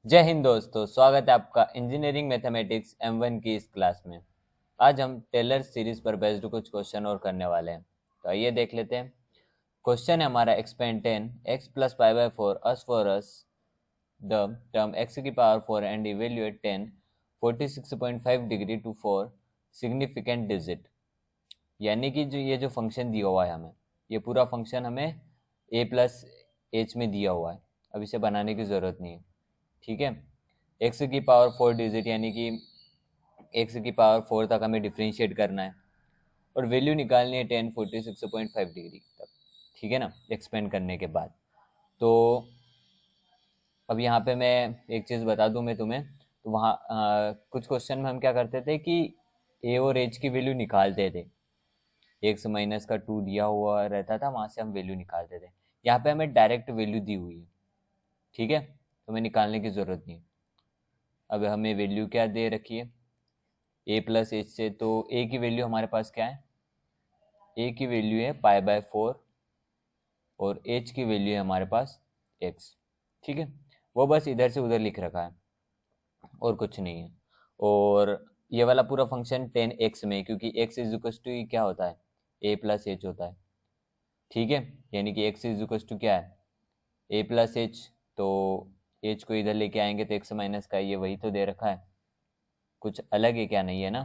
जय हिंद दोस्तों, स्वागत है आपका इंजीनियरिंग मैथमेटिक्स M1 की इस क्लास में। आज हम टेलर सीरीज पर बेस्ड कुछ क्वेश्चन और करने वाले हैं। तो आइए देख लेते हैं। क्वेश्चन है हमारा expand 10 x plus pi by 4 as for as the term x की power 4 and evaluate 10 46.5 degree to 4 significant digit. यानी कि जो ये जो फंक्शन दिया हुआ है हमें, ये पूरा फंक्शन हमें a प्लस एच में दिया हुआ है। अब इसे बनाने की ज़रूरत नहीं है, ठीक है। एक्स की पावर 4 डिजिट यानी कि एक्स की पावर 4 तक हमें डिफ्रेंशिएट करना है और वैल्यू निकालनी है 1046.5 डिग्री तक, ठीक है ना, एक्सपेंड करने के बाद। तो अब यहाँ पे मैं एक चीज़ बता दूँ मैं तुम्हें, तो वहाँ कुछ क्वेश्चन में हम क्या करते थे कि ए और एच की वैल्यू निकालते थे। एक्स माइनस का 2 दिया हुआ रहता था, वहाँ से हम वैल्यू निकालते थे। यहाँ पे हमें डायरेक्ट वैल्यू दी हुई है, ठीक है, तो हमें निकालने की ज़रूरत नहीं है। अब हमें वैल्यू क्या दे रखी है ए प्लस एच से, तो ए की वैल्यू हमारे पास क्या है, ए की वैल्यू है पाई बाय 4 और एच की वैल्यू है हमारे पास एक्स, ठीक है। वो बस इधर से उधर लिख रखा है और कुछ नहीं है। और ये वाला पूरा फंक्शन 10x में, क्योंकि x इज इक्वल टू क्या होता है, ए प्लस एच होता है, ठीक है। यानी कि x इज इक्वल टू क्या है, ए प्लस एच। तो एच को इधर लेके आएंगे तो x माइनस का ये वही तो दे रखा है, कुछ अलग है क्या, नहीं है ना।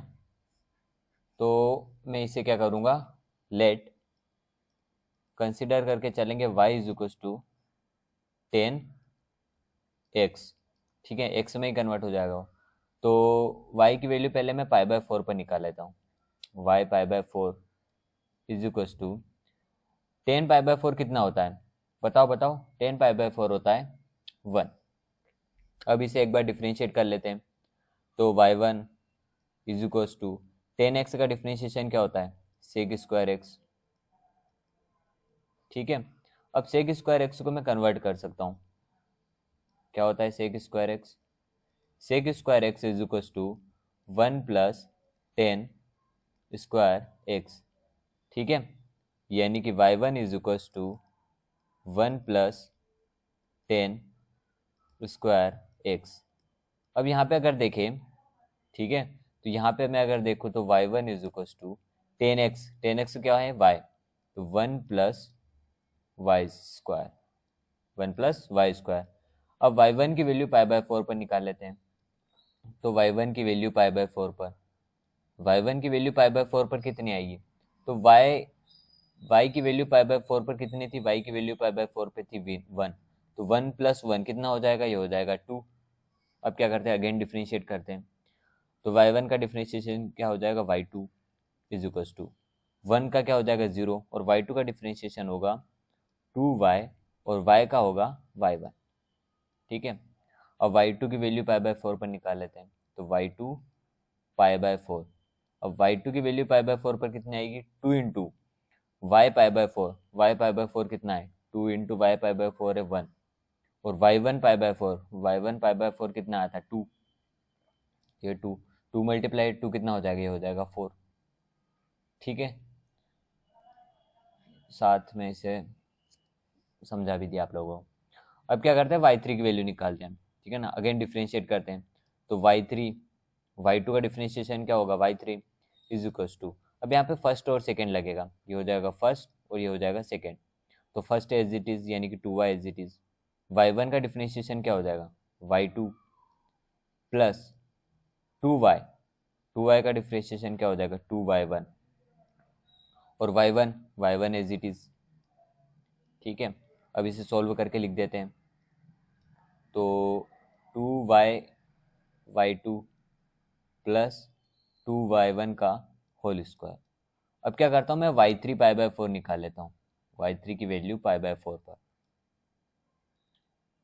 तो मैं इसे क्या करूँगा, लेट कंसिडर करके चलेंगे y is equal to 10x, ठीक है, x में ही कन्वर्ट हो जाएगा वो। तो y की वैल्यू पहले मैं पाई बाय 4 पर निकाल लेता हूँ। y pi by 4 is equal to 10 pi by 4 कितना होता है, बताओ बताओ। 10 पाई बाय 4 होता है 1। अब इसे एक बार डिफ्रेंशिएट कर लेते हैं। तो y1 is equal to 10x का डिफ्रेंशिएशन क्या होता है, सेक स्क्वायर एक्स, ठीक है। अब सेक स्क्वायर एक्स को मैं कन्वर्ट कर सकता हूँ, क्या होता है sec square x, sec square x is equal to 1 plus 10 square x, ठीक है। यानी कि y1 is equal to 1 plus 10 square x. अब यहाँ पे अगर देखें, ठीक है, तो यहाँ पे मैं अगर देखूँ तो y1 is equal to 10x, 10x क्या है y, तो 1 plus y square, 1 plus y square. अब y1 की वैल्यू पाई बाय 4 पर निकाल लेते हैं। तो y1 की वैल्यू पाई बाय 4 पर, y1 की वैल्यू पाई बाय 4 पर कितनी आएगी, तो y की वैल्यू पाई बाय 4 पर कितनी थी, y की वैल्यू पाई बाय 4 पे थी 1। तो 1 प्लस 1 कितना हो जाएगा, ये हो जाएगा 2। अब क्या करते हैं, अगेन डिफ्रेंशिएट करते हैं। तो y1 का डिफ्रेंशिएशन क्या हो जाएगा, y2 इज इक्वल टू 1 का क्या हो जाएगा 0, और y2 का डिफ्रेंशिएशन होगा 2y, और y का होगा y1, ठीक है। अब y2 की वैल्यू पाई बाय 4 पर निकाल लेते हैं। तो y2 पाई बाय 4, अब y2 की वैल्यू पाई बाय 4 पर कितनी आएगी, 2 into y pi by 4, y pi by 4 कितना है, 2 इंटू वाई पाई बाय 4 है 1, और y1 pi by 4, y1 pi by 4 कितना आया था 2, ये 2, 2 मल्टीप्लाई 2 कितना हो जाएगा, ये हो जाएगा 4, ठीक है। साथ में इसे समझा भी दिया आप लोगों को। अब क्या करते हैं, y3 की वैल्यू निकालते हैं, ठीक है ना, अगेन डिफ्रेंशिएट करते हैं। तो y3, y2 का डिफ्रेंशिएशन क्या होगा, y3 इज इक्वल टू, अब यहाँ पे फर्स्ट और सेकंड लगेगा, ये हो जाएगा फर्स्ट और ये हो जाएगा सेकंड। तो फर्स्ट एज इट इज यानी कि 2y as it is, y1 का डिफ्रेंशिएशन क्या हो जाएगा, y2 प्लस 2y, 2y का डिफ्रेंशिएशन क्या हो जाएगा 2y1, और y1 एज इट इज, ठीक है। अब इसे सॉल्व करके लिख देते हैं। तो 2y2 प्लस 2y1 का होल स्क्वायर। अब क्या करता हूँ मैं, y3 पाई बाय 4 निकाल लेता हूँ, y3 की वैल्यू पाई बाय 4 पर।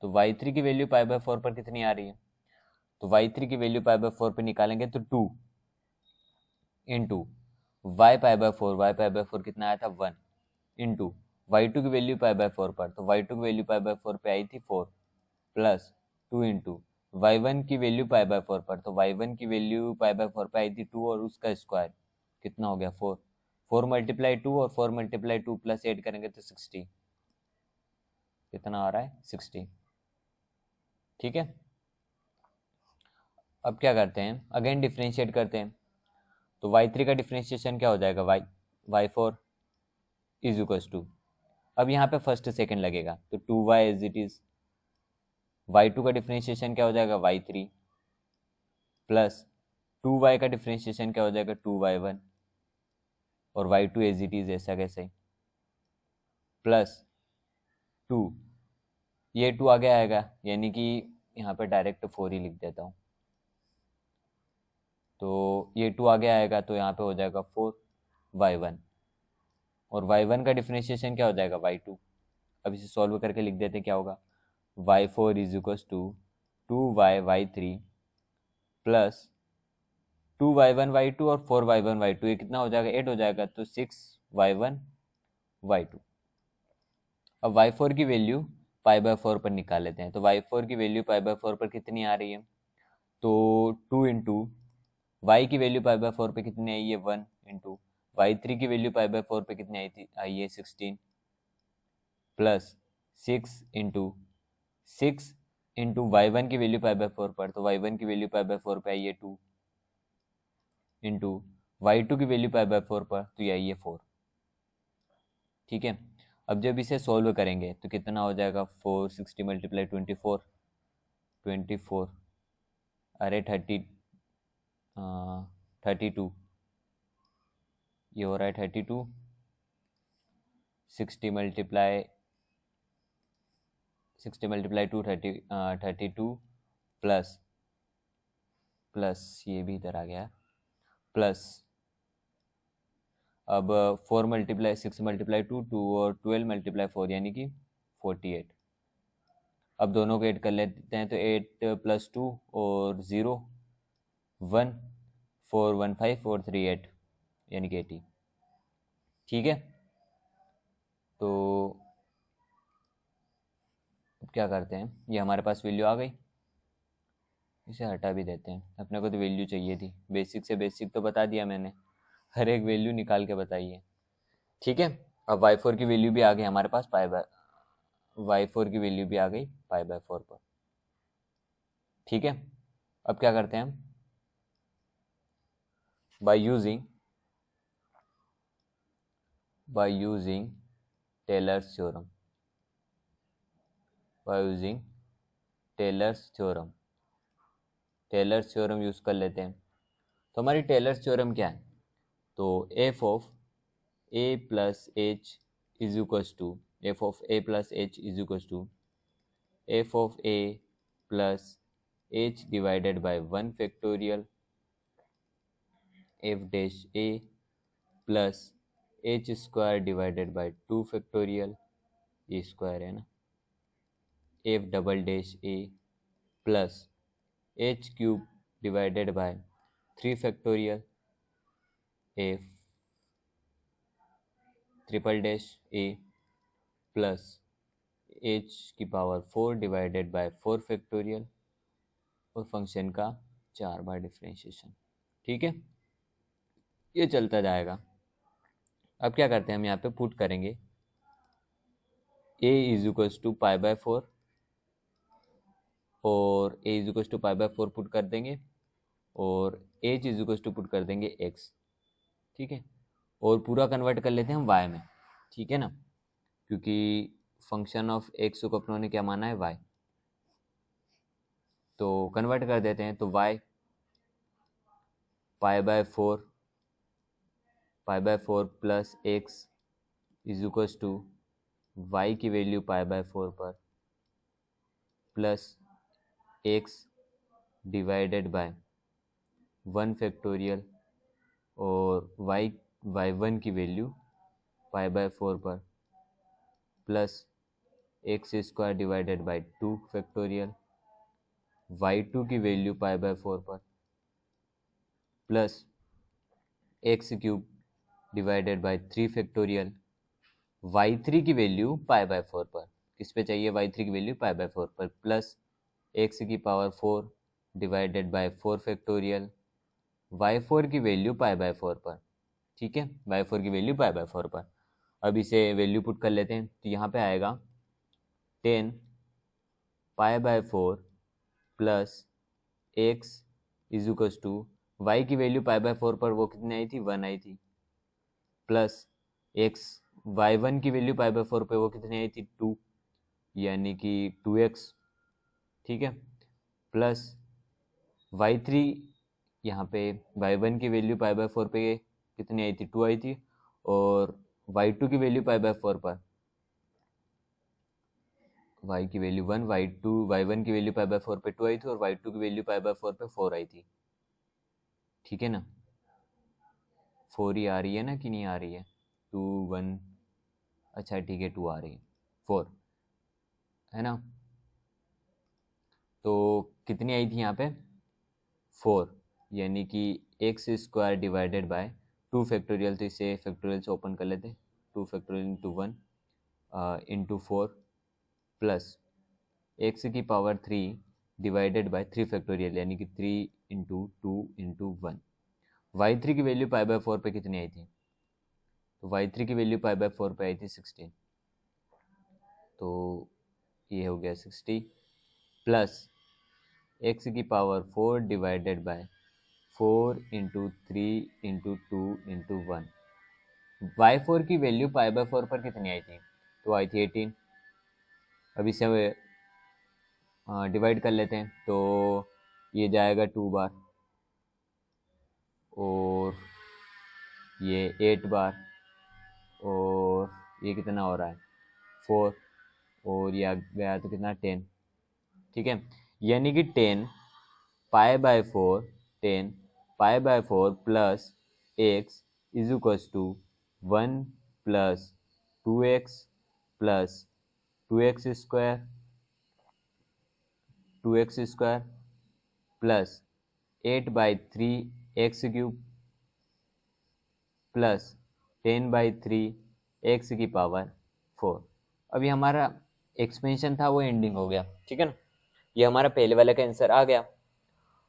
तो y3 की वैल्यू पाई बाय 4 पर कितनी आ रही है, तो y3 की वैल्यू पाई बाय 4 पर निकालेंगे तो 2 into y pi by 4, y pi by 4 कितना आया था 1, इंटू y2 की वैल्यू पाई बाय 4 पर, तो y2 की वैल्यू पाई बाय 4 पे आई थी 4, प्लस 2 इंटू y1 की वैल्यू पाई बाय 4 पर, तो y1 की वैल्यू पाई बाय 4 पे आई थी 2 और उसका स्क्वायर कितना हो गया 4, 4 मल्टीप्लाई 2 और 4 मल्टीप्लाई 2 प्लस 8 करेंगे तो 60, कितना आ रहा है 60, ठीक है। अब क्या करते हैं, अगेन डिफ्रेंशिएट करते हैं। तो y3 का डिफ्रेंशिएशन क्या हो जाएगा, y4 इज इक्वल्स टू, अब यहाँ पे फर्स्ट सेकंड लगेगा तो 2y as it is. y2 का डिफ्रेंशिएशन क्या हो जाएगा, y3 प्लस 2y का डिफ्रेंशिएशन क्या हो जाएगा, 2y1 और y2 एज इट इज ऐसा कैसे, प्लस 2, ये 2 आगे आएगा यानी कि यहाँ पे डायरेक्ट 4 ही लिख देता हूँ। तो ये 2 आगे आएगा तो यहाँ पे हो जाएगा 4y1 और y1 का डिफरेंशिएशन क्या हो जाएगा, y2। अब इसे सॉल्व करके लिख देते क्या होगा, y4 is equals to 2y3 plus 2y1 y2 और 4y1 y2, ये कितना हो जाएगा, 8 हो जाएगा तो 6y1 y2। अब y4 की वैल्यू π/4 पर निकाल लेते हैं। तो y4 की वैल्यू π/4 पर कितनी आ रही है, तो 2 इंटू y की वैल्यू π/4 पे कितनी आई है, 1 इंटू y3 की वैल्यू π/4 पे कितनी आई है 16 प्लस 6 इंटू y1 की वैल्यू π/4 पर, तो y1 की वैल्यू π/4 पे आई है 2 इंटू y2 की वैल्यू π/4 पर, तो ये आई है 4। ठीक है, अब जब इसे सॉल्व करेंगे तो कितना हो जाएगा, 460 मल्टीप्लाई 24 अरे 32, ये हो रहा है 32, 60 मल्टीप्लाई 2 32 प्लस ये भी इधर आ गया, प्लस अब 4 मल्टीप्लाई 6 मल्टीप्लाई 2 और 12 मल्टीप्लाई 4 यानी कि 48। अब दोनों को ऐड कर लेते हैं तो 8 प्लस 2 और 0 1 4 1 5 4 3 8 यानी कि 80। ठीक है, तो अब क्या करते हैं, ये हमारे पास वैल्यू आ गई, इसे हटा भी देते हैं, अपने को तो वैल्यू चाहिए थी, बेसिक से बेसिक तो बता दिया मैंने, हर एक वैल्यू निकाल के बताइए। ठीक है, अब y4 की वैल्यू भी आ गई हमारे पास y4 की वैल्यू भी आ गई π/4 पर। ठीक है, अब क्या करते हैं हम, by using Taylor's theorem, Taylor's theorem use कर लेते हैं। तो हमारी टेलर्स थ्योरम क्या है, तो f of a plus h is equals to f of a plus h is equals to f of a plus h divided by 1 factorial f dash a plus h square divided by 2 factorial, ये square है ना, f double dash a plus h cube divided by 3 factorial f triple dash a plus h की power 4 divided by 4 factorial और function का 4 बार differentiation. ठीक है, ये चलता जाएगा। अब क्या करते हैं, हम यहाँ पे पुट करेंगे a इज इक्वल्स टू π/4 और a is equals to π/4 put कर देंगे और h is equals to put कर देंगे x। ठीक है, और पूरा कन्वर्ट कर लेते हैं हम y में। ठीक है ना, क्योंकि फंक्शन ऑफ x को अपनों ने क्या माना है, y, तो कन्वर्ट कर देते हैं। तो y π/4 plus x is equals to y की वैल्यू π/4 पर plus x divided by 1 factorial और y1 की वैल्यू π/4 पर plus x square divided by 2 factorial, y2 की वैल्यू π/4 पर plus x cube divided by 3 factorial, y3 की वैल्यू π/4 पर, किस पे चाहिए, y3 की वैल्यू π/4 पर प्लस x की power 4 divided by 4 factorial, y4 की वैल्यू π/4 पर। ठीक है, y4 की वैल्यू π/4 पर। अब इसे वैल्यू पुट कर लेते हैं, तो यहाँ पे आएगा 10 π/4 plus x is equals to Y की वैल्यू पाई बाय 4 पर वो कितनी आई थी, 1 आई थी, प्लस एक्स वाई वन की वैल्यू पाई बाय 4 पे वो कितनी आई थी, 2, यानी कि 2x, ठीक है, प्लस वाई थ्री, यहाँ पे वाई वन की वैल्यू पाई बाय 4 पे कितनी आई थी, 2 आई थी, और वाई टू की वैल्यू पाई बाय 4 पर y की वैल्यू 1, वाई वन की वैल्यू पाई बाय 4 पे 2 आई थी, और वाई टू की वैल्यू पाई बाय 4 पे 4 आई थी, ठीक है ना, 4 ही आ रही है ना कि नहीं आ रही है, 2 1, अच्छा ठीक है 2 आ रही है, 4 है ना, तो कितनी आई थी यहाँ पे 4, यानी कि x square divided by 2 factorial, तो इसे फैक्टोरियल से ओपन कर लेते, 2 factorial into 1 into 4 plus x की पावर 3 डिवाइडेड बाय 3 फैक्टोरियल, यानी कि 3 इंटू 2 इंटू 1। वाई थ्री की वैल्यू पाई बाय 4 पे कितनी आई थी, तो वाई थ्री की वैल्यू पाई बाय 4 पे आई थी 16, तो ये हो गया 60 प्लस एक्स की power 4 divided by 4 into 3 into 2 into 1। Y four की वैल्यू पाई बाय 4 पर कितनी आई थी, तो आई थी 18। अब इसे डिवाइड कर लेते हैं, तो ये जाएगा 2 बार, और ये 8 बार, और ये कितना हो रहा है 4, और ये आ गया तो कितना 10, ठीक है, यानी कि 10 pi by 4, 10 pi by 4 plus x is equals to 1 plus 2x plus 2x square, 2x square plus 8 by 3 x cube plus 10 by 3 x की पावर 4। अभी हमारा एक्सपेंशन था वो एंडिंग हो गया, ठीक है ना, ये हमारा पहले वाले का आंसर आ गया।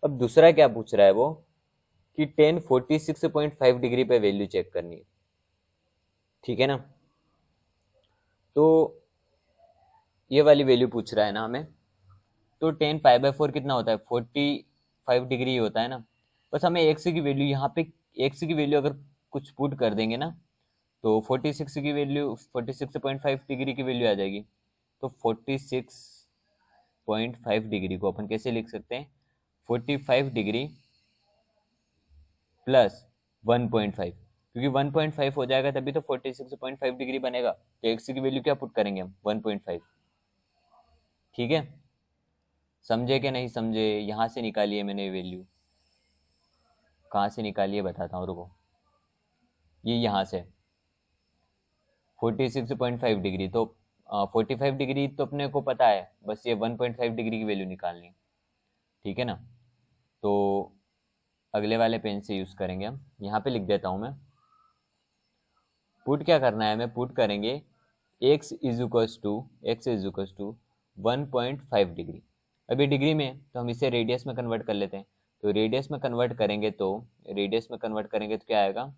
अब दूसरा क्या पूछ रहा है वो कि 10 46.5 डिग्री पे वैल्यू चेक करनी है, ठीक है ना, तो ये वाली वैल्यू पूछ रहा है ना हमें, तो 10 पाई बाय 4 कितना होता है, 45 डिग्री होता है ना, बस हमें एक्स की वैल्यू यहाँ पे, एक्स की वैल्यू अगर कुछ पुट कर देंगे ना, तो 46 की वैल्यू 46.5 डिग्री की वैल्यू आ जाएगी, तो 46.5 डिग्री को अपन कैसे लिख सकते हैं, 45 डिग्री प्लस 1.5, क्योंकि 1.5 हो जाएगा तभी तो 46.5 डिग्री बनेगा, तो एक्स की वैल्यू क्या पुट करेंगे हम, 1.5, ठीक है, समझे कि नहीं समझे, यहाँ से निकालिए मैंने वैल्यू, कहाँ से निकाली है बताता हूँ रुको, ये यहाँ से 46.5 डिग्री, तो 45 डिग्री तो अपने को पता है, बस ये 1.5 डिग्री की वैल्यू निकालनी है, ठीक है ना, तो अगले वाले पेन से यूज़ करेंगे हम, यहाँ पे लिख देता हूँ मैं, पुट क्या करना है, हमें पुट करेंगे x is equals to 1.5 degree, अभी डिग्री में तो हम इसे रेडियस में कन्वर्ट कर लेते हैं, तो रेडियस में कन्वर्ट करेंगे तो क्या आएगा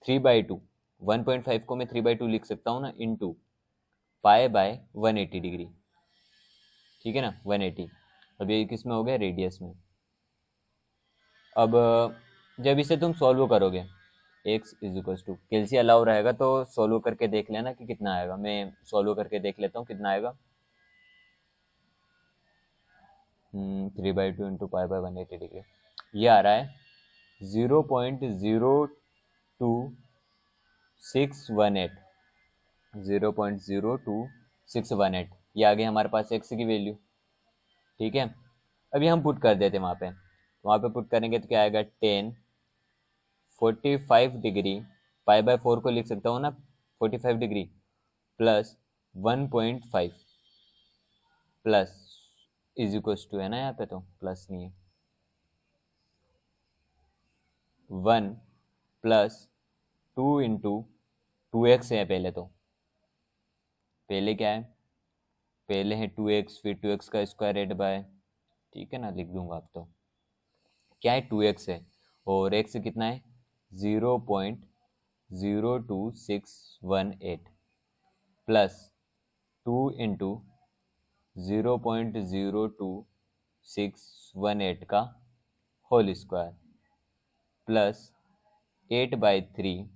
3/2, 1.5 को मैं 3/2 लिख सकता हूँ ना, इंटू पाई बाय 180 डिग्री, ठीक है ना, 180, अब ये किस में हो गया, रेडियस में। अब जब इसे तुम सॉल्व करोगे x is equals to, calci allow रहेगा तो सॉल्व करके देख लेना कि कितना आएगा, मैं सॉल्व करके देख लेता हूँ कितना आएगा, 3/2 इंटू पाई बाय 180 डिग्री, ये आ रहा है 0.02618, 0.02618, ये आ गई हमारे पास x की वैल्यू, ठीक है, अभी हम पुट कर देते हैं वहाँ पे पुट करेंगे तो क्या आएगा 10 45 डिग्री, पाई बाय 4 को लिख सकता हूँ ना 45 degree plus 1.5 plus is equals to, है ना, यहाँ पे तो प्लस नहीं है, 1 प्लस 2 इंटू 2x है पहले, तो पहले क्या है, पहले है 2x, फिर 2x का स्क्वायर रेड बाय, ठीक है ना, लिख दूंगा अब तो, क्या है 2x है, और x कितना है 0.02618 प्लस 2 इंटू 0.02618 का होल स्क्वायर प्लस 8/3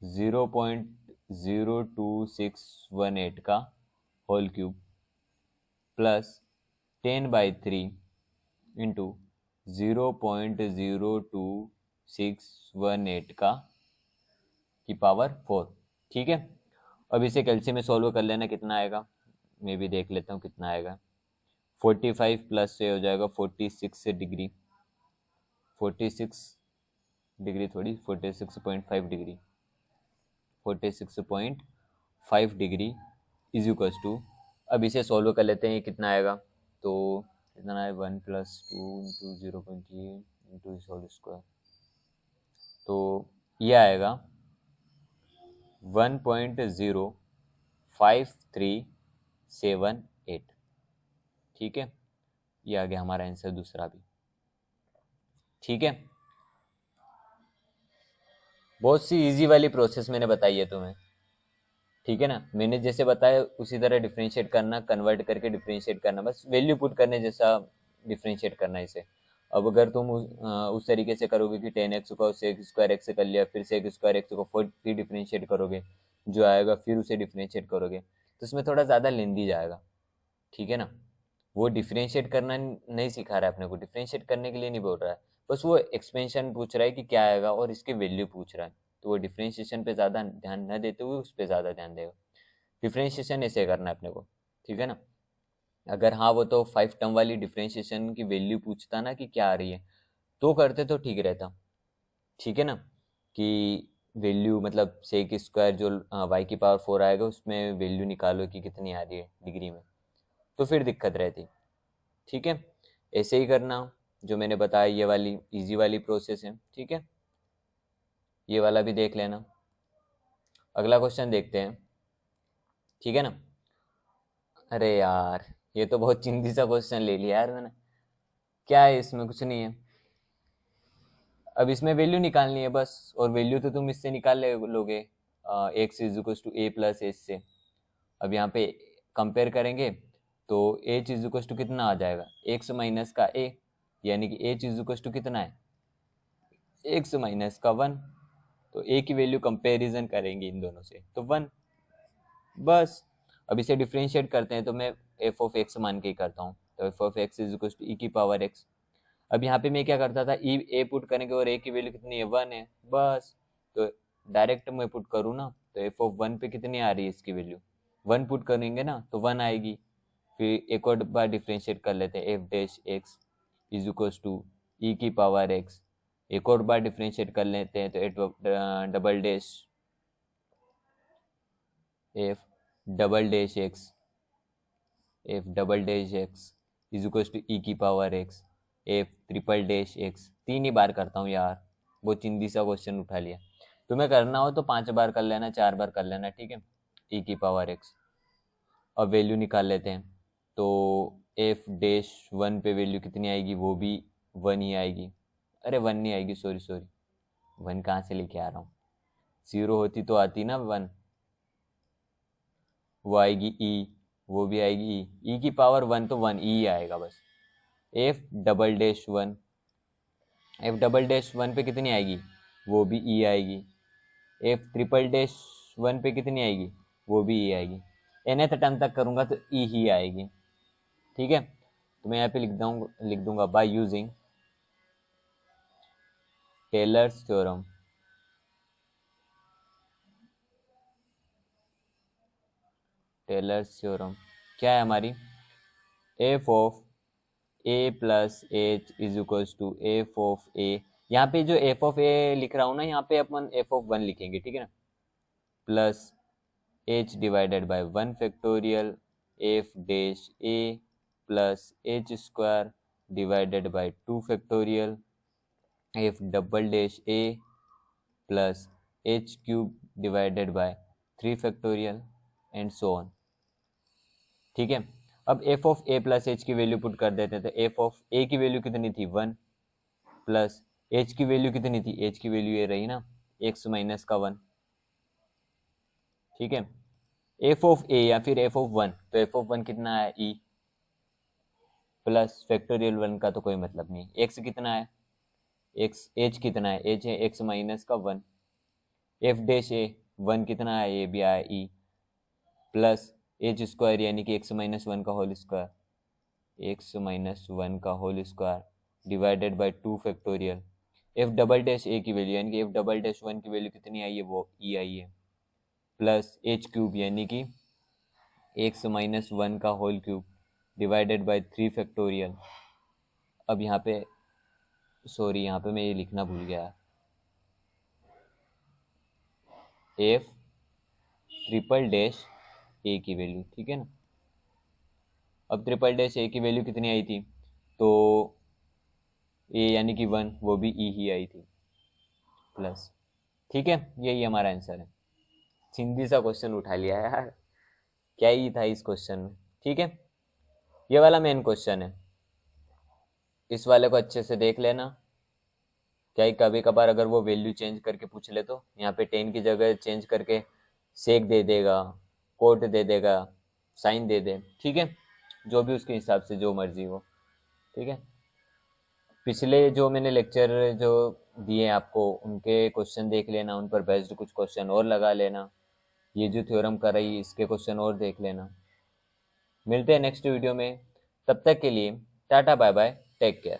0.02618 का होल क्यूब प्लस 10/3 इंटू 0.02618 का की पावर 4। ठीक है, अब इसे कैलसी में सॉल्व कर लेना, कितना आएगा मैं भी देख लेता हूँ कितना आएगा। 45 प्लस से हो जाएगा 46 डिग्री, 46 डिग्री थोड़ी 46.5 degree, 46.5 degree is equals to, अब इसे सॉल्व कर लेते हैं कितना आएगा। तो कितना है 1 + 2 इंटू 0.8 इंटू होल स्क्वायर, तो ये आएगा 1.05378। ठीक है, ये आ गया हमारा आंसर दूसरा भी। ठीक है, बहुत सी इजी वाली प्रोसेस मैंने बताई है तुम्हें। ठीक है ना, मैंने जैसे बताया उसी तरह डिफरेंशिएट करना, कन्वर्ट करके डिफरेंशिएट करना, बस वैल्यू पुट करने जैसा डिफरेंशिएट करना इसे। अब अगर तुम उस तरीके से करोगे कि 10x को sec² x कर लिया, फिर sec² x को फिर डिफरेंशिएट करोगे, जो आएगा फिर उसे डिफरेंशिएट करोगे, तो उसमें थोड़ा ज़्यादा लेंदी जाएगा। ठीक है ना, वो डिफरेंशिएट करना नहीं सिखा रहा है अपने को, डिफरेंशिएट करने के लिए नहीं बोल रहा है, बस वो एक्सपेंशन पूछ रहा है कि क्या आएगा और इसकी वैल्यू पूछ रहा है। तो वो डिफरेंशिएशन पे ज़्यादा ध्यान न देते हुए उस पर ज़्यादा ध्यान देगा। डिफरेंशिएशन ऐसे करना है अपने को। ठीक है ना, अगर हाँ वो तो 5 टर्म वाली डिफरेंशिएशन की वैल्यू पूछता ना कि क्या आ रही है, तो करते तो ठीक रहता। ठीक है ना, कि वैल्यू मतलब सेक स्क्वायर जो y⁴ आएगा उसमें वैल्यू निकालो कि कितनी आ रही है डिग्री में, तो फिर दिक्कत रहती। ठीक है, ऐसे ही करना जो मैंने बताया, ये वाली इजी वाली प्रोसेस है। ठीक है, ये वाला भी देख लेना। अगला क्वेश्चन देखते हैं। ठीक है ना, अरे यार ये तो बहुत चिंती सा क्वेश्चन ले लिया यार मैंने, क्या है इसमें, कुछ नहीं है। अब इसमें वैल्यू निकालनी है बस, और वैल्यू तो तुम इससे निकाल लोगे x = a + h से। अब यहाँ पे कंपेयर करेंगे तो h = कितना आ जाएगा, x माइनस का a, यानी कि h = कितना है x माइनस का 1। तो a की वैल्यू कंपेरिजन करेंगे इन दोनों से तो 1 बस। अब इसे डिफरेंशिएट करते हैं तो मैं f(x) मान के ही करता हूँ, तो f(x) = e⁻x। अब यहाँ पे मैं क्या करता था, ए पुट करेंगे और ए की वैल्यू कितनी है 1 है बस। तो डायरेक्ट मैं पुट करूँ ना तो f(1) पे कितनी आ रही है इसकी वैल्यू, 1 पुट करेंगे ना तो 1 आएगी। फिर एक और बार डिफरेंशिएट कर लेते हैं, f(x) = e⁻x। एक और बार डिफरेंशिएट कर लेते हैं तो f(x) = e⁻x, f'(x). 3 ही बार करता हूँ यार, बहुत चिंदी सा क्वेश्चन उठा लिया। तुम्हें करना हो तो 5 बार कर लेना, 4 बार कर लेना। ठीक है, e⁻x। अब वैल्यू निकाल लेते हैं, तो f'(1) पे वैल्यू कितनी आएगी, वो भी 1 ही आएगी। अरे 1 नहीं आएगी, सॉरी 1 कहाँ से लेके आ रहा हूँ, 0 होती तो आती ना 1, वो आएगी e, वो भी आएगी e⁻1, तो 1 e आएगा बस। f'(1) f'(1) पे कितनी आएगी, वो भी e आएगी। f'(1) पे कितनी आएगी, वो भी e आएगी। nth टर्म तक करूंगा तो e ही आएगी। ठीक है, तो मैं यहाँ पे लिख दूंगा by using Taylor's theorem. Taylor's theorem क्या है हमारी, f(a + h) = f(a). यहाँ पे जो f(a) लिख रहा हूँ ना, यहाँ पे अपन f(1) लिखेंगे। ठीक है ना, plus h / 1 factorial f'(a) plus h² / 2 factorial f'(a) plus h³ / 3 factorial and so on. ठीक है, अब f(a + h) की वैल्यू पुट कर देते हैं, तो f(a) की वैल्यू कितनी थी 1, प्लस h की वैल्यू कितनी थी, h की वैल्यू ये रही ना x माइनस का 1। ठीक है, f(a) या फिर f(1), तो f(1) कितना है e, प्लस फैक्टोरियल 1 का तो कोई मतलब नहीं। एक्स कितना है, एक्स एज कितना है, एज है एक्स माइनस का 1। एफ डैश ए 1 कितना है, ये भी आया ई, प्लस एच स्क्वायर यानी कि एक्स माइनस 1 का होल स्क्वायर, एक्स माइनस 1 का whole square divided by 2 factorial. F double dash A की वैल्यू यानी कि एफ डबल डैश 1 की वैल्यू कितनी आई है, वो ई आई है, प्लस एच क्यूब यानी कि एक्स माइनस 1 का whole cube divided by 3 factorial. अब यहाँ पे सॉरी, यहाँ पे मैं ये लिखना भूल गया, एफ ट्रिपल डैश ए की वैल्यू, ठीक है ना। अब ट्रिपल डैश ए की वैल्यू कितनी आई थी, तो ए यानी कि 1, वो भी ई ही आई थी, प्लस, ठीक है। यही हमारा आंसर है। हिंदी सा क्वेश्चन उठा लिया यार, क्या ही था इस क्वेश्चन में, ठीक है। ये वाला मेन क्वेश्चन है, इस वाले को अच्छे से देख लेना। क्या ही कभी कभार अगर वो वैल्यू चेंज करके पूछ ले तो यहाँ पे 10 की जगह चेंज करके सेक दे देगा, कोट दे देगा, साइन दे दे, ठीक है, जो भी उसके हिसाब से जो मर्जी हो, ठीक है। पिछले जो मैंने लेक्चर जो दिए आपको उनके क्वेश्चन देख लेना, उन पर बेस्ड कुछ क्वेश्चन और लगा लेना, ये जो थ्योरम कर रही है इसके क्वेश्चन और देख लेना। मिलते हैं नेक्स्ट वीडियो में, तब तक के लिए tata bye bye, take care.